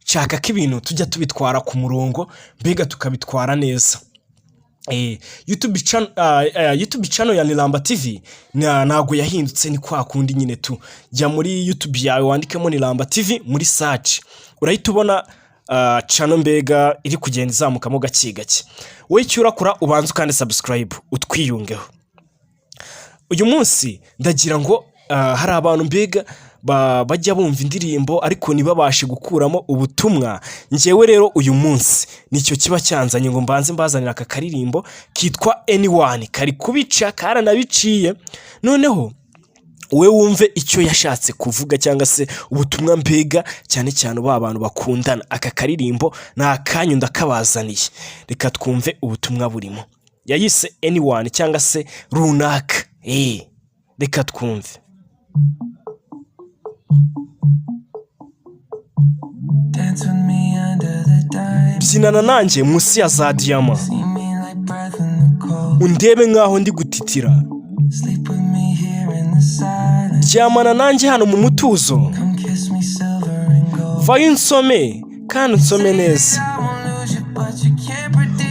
Shaka ko ibintu tujya tubitwara ku murongo mbega tukabitwara neza. YouTube channel ya Niramba TV ntago yahindutse, ni kwa kundi nyine tu. Jya muri YouTube yawe wandikemo Niramba TV muri search, urahita ubona channel mbega iri kugenda izamukamo gake gake. Wowe icyo urakora ubanza ukande subscribe utwiyungeho. Uyu munsi ndagira ngo hari abantu mbega bajya bumva indirimbo ariko ntibabashe gukuramo ubutumwa. Njyewe rero uyu munsi nicyo kiba cyanzanye ngo mbanze mbazanira aka karirimbo kitwa Anyone, kari kubica karanabiciye. Noneho we wumve icyo yashatse kuvuga cyangwa se ubutumwa mbega cyane cyane abantu bakundana. Aka karirimbo nta kanyu ndakabazaniye, reka twumve ubutumwa burimo. Yayise Anyone cyangwa se runaka. Reka twumve. Byinana nanjye munsi ya za diyama, undebe nkaho ndi gutitira. Ryamana nanjye hano mu mutuzo, vayo unsome kandi unsome neza.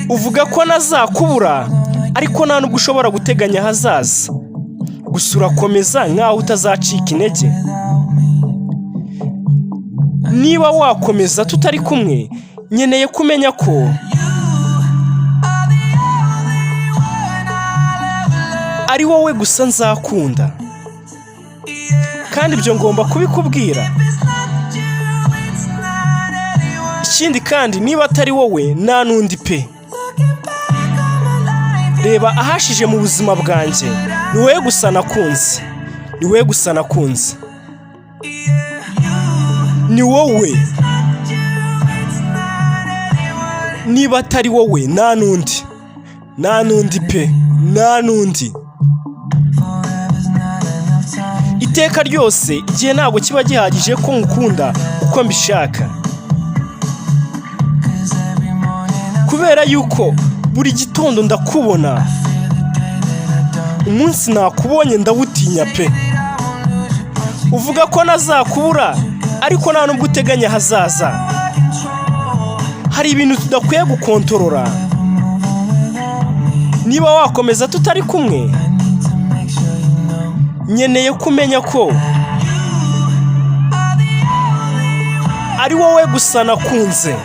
Uvuga ko nazakubura ariko nta nubwo ushobora guteganya hazaza. Gusa urakomeza nkaho utazacika intege. Niba wakomeza tutari kumwe, nkeneye kumenya ko ari wowe gusa nzakunda, kandi ibyo ngomba kubikubwira. Ikindi kandi niba atari wowe nta nundi pe. Reba ahashije mu buzima bwanjye, ni wowe gusa nakunze, ni wowe gusa nakunze, ni wowe. Niba atari wowe nta nundi pe, nta nundi. Iteka ryose igihe ntabwo kiba gihagije ko ngukunda uko mbishaka, kubera yuko buri gitondo ndakubona. Umunsi nakubonye ndawutinya pe. Uvuga ko nazakubura ariko nta nubwo uteganya hazaza. Hari ibintu tudakwiye gukontorora. Niba wakomeza tutari kumwe, nkeneye kumenya ko ari wowe gusa nakunze,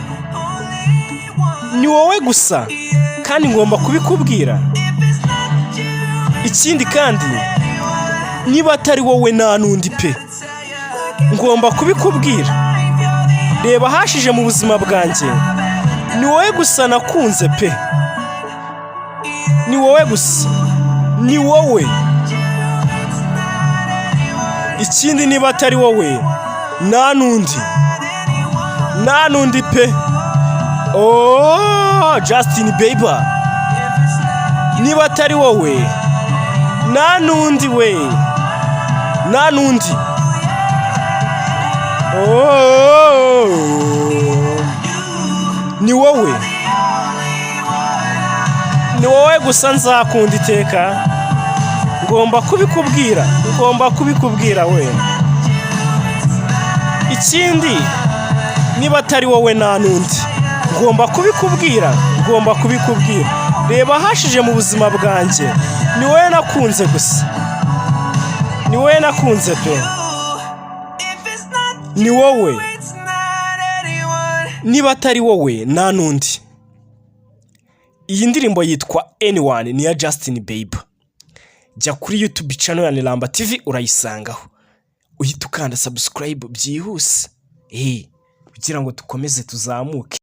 ni wowe gusa, kandi ngomba kubikubwira. Ikindi kandi niba atari wowe nta nundi pe, ngomba kubikubwira. Reba hashije mu buzima bwanjye, ni wowe gusa nakunze pe, ni wowe gusa, ni wowe. Ikindi niba atari wowe nta nundi pe. Justin Bieber, niba atari wowe nta nundi we, nta nundi. Ni wowe, ni wowe gusa nzakunda iteka. Ngomba kubikubwira we. Ikindi niba atari wowe nta nundi, ngomba kubikubwira. Reba hashije mu buzima bwanjye, ni wowe nakunze gusa, ni wowe nakunze pe, ni wowe. Niba atari wowe nta nundi. Iyi ndirimbo yitwa Anyone, ni ya Justin Bieber. Jya kuri YouTube channel ya Niramba TV urayisangaho, uhita ukanda subscribe byihuse kugira ngo dukomeze tuzamuke.